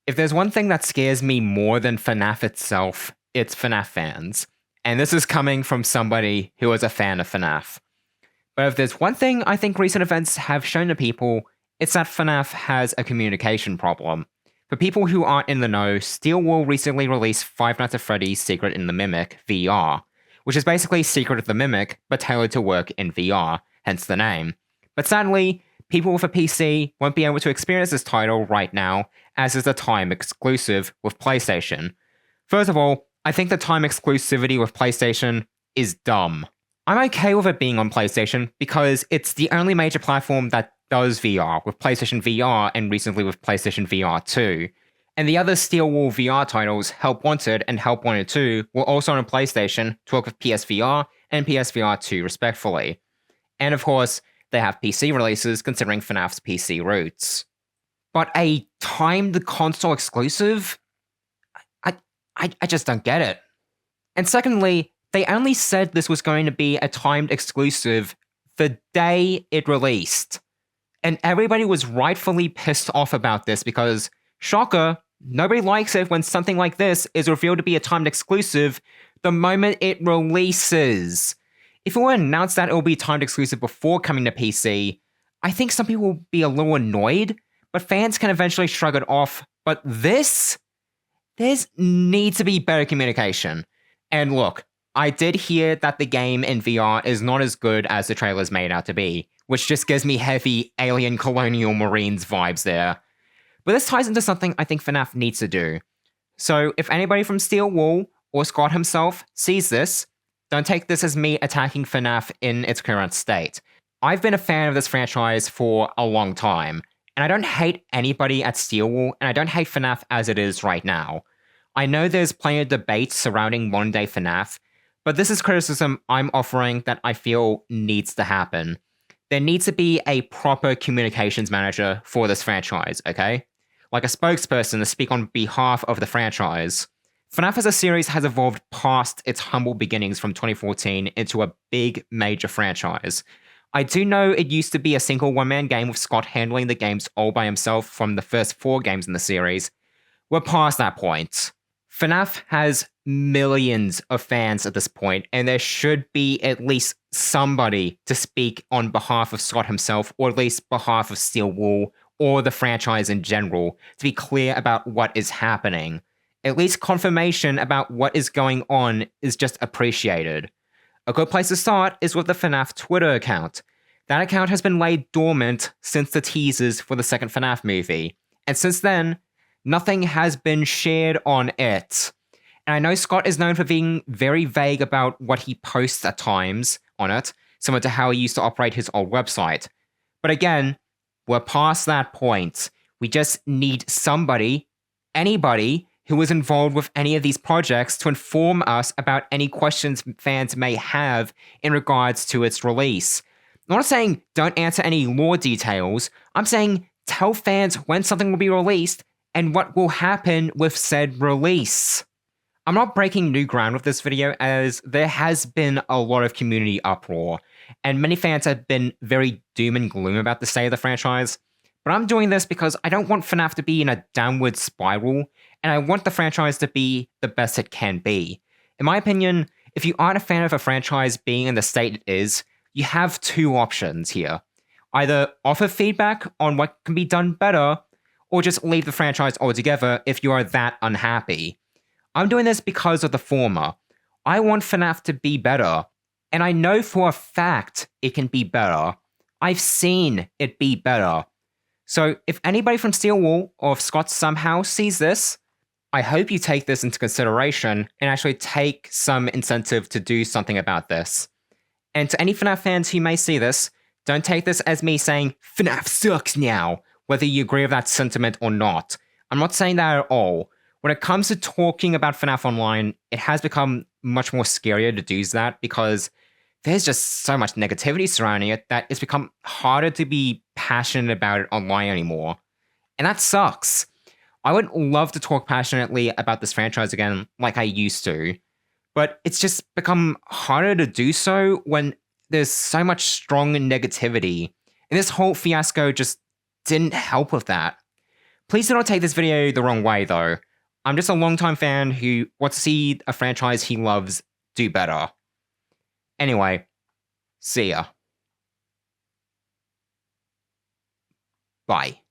If there's one thing that scares me more than FNAF itself, it's FNAF fans. And this is coming from somebody who was a fan of FNAF. But if there's one thing I think recent events have shown to people, it's that FNAF has a communication problem. For people who aren't in the know, Steelwool recently released Five Nights at Freddy's Secret in the Mimic VR, which is basically Secret of the Mimic, but tailored to work in VR, hence the name. But sadly, people with a PC won't be able to experience this title right now, as is a time exclusive with PlayStation. First of all, I think the time exclusivity with PlayStation is dumb. I'm okay with it being on PlayStation because it's the only major platform that does VR, with PlayStation VR and recently with PlayStation VR 2. And the other Steelwool VR titles, Help Wanted and Help Wanted 2, were also on PlayStation to work with PSVR and PSVR 2 respectively. And of course, they have PC releases considering FNAF's PC roots. But a timed console exclusive? I just don't get it. And secondly, they only said this was going to be a timed exclusive the day it released. And everybody was rightfully pissed off about this because, shocker, nobody likes it when something like this is revealed to be a timed exclusive the moment it releases. If it were announced that it will be timed exclusive before coming to PC, I think some people will be a little annoyed, but fans can eventually shrug it off. But this? There's needs to be better communication. And look, I did hear that the game in VR is not as good as the trailers made out to be, which just gives me heavy alien colonial marines vibes there. But this ties into something I think FNAF needs to do. So if anybody from Steelwool or Scott himself sees this, don't take this as me attacking FNAF in its current state. I've been a fan of this franchise for a long time, and I don't hate anybody at Steelwool, and I don't hate FNAF as it is right now. I know there's plenty of debate surrounding modern-day FNAF, but this is criticism I'm offering that I feel needs to happen. There needs to be a proper communications manager for this franchise, okay? Like a spokesperson to speak on behalf of the franchise. FNAF as a series has evolved past its humble beginnings from 2014 into a big, major franchise. I do know it used to be a single one-man game with Scott handling the games all by himself from the first 4 games in the series. We're past that point. FNAF has millions of fans at this point, and there should be at least somebody to speak on behalf of Scott himself, or at least behalf of Steelwool, or the franchise in general, to be clear about what is happening. At least confirmation about what is going on is just appreciated. A good place to start is with the FNAF Twitter account. That account has been laid dormant since the teasers for the second FNAF movie, and since then, nothing has been shared on it. And I know Scott is known for being very vague about what he posts at times on it, similar to how he used to operate his old website. But again, we're past that point. We just need somebody, anybody, who is involved with any of these projects to inform us about any questions fans may have in regards to its release. I'm not saying don't answer any lore details. I'm saying tell fans when something will be released and what will happen with said release. I'm not breaking new ground with this video, as there has been a lot of community uproar, and many fans have been very doom and gloom about the state of the franchise. But I'm doing this because I don't want FNAF to be in a downward spiral, and I want the franchise to be the best it can be. In my opinion, if you aren't a fan of a franchise being in the state it is, you have 2 options here. Either offer feedback on what can be done better, or just leave the franchise altogether if you are that unhappy. I'm doing this because of the former. I want FNAF to be better, and I know for a fact it can be better. I've seen it be better. So if anybody from Steelwool or if Scott somehow sees this, I hope you take this into consideration and actually take some incentive to do something about this. And to any FNAF fans who may see this, don't take this as me saying, FNAF sucks now, whether you agree with that sentiment or not. I'm not saying that at all. When it comes to talking about FNAF Online, it has become much more scarier to do that because there's just so much negativity surrounding it that it's become harder to be passionate about it online anymore. And that sucks. I would love to talk passionately about this franchise again like I used to, but it's just become harder to do so when there's so much strong negativity. And this whole fiasco just didn't help with that. Please do not take this video the wrong way, though. I'm just a longtime fan who wants to see a franchise he loves do better. Anyway, see ya. Bye.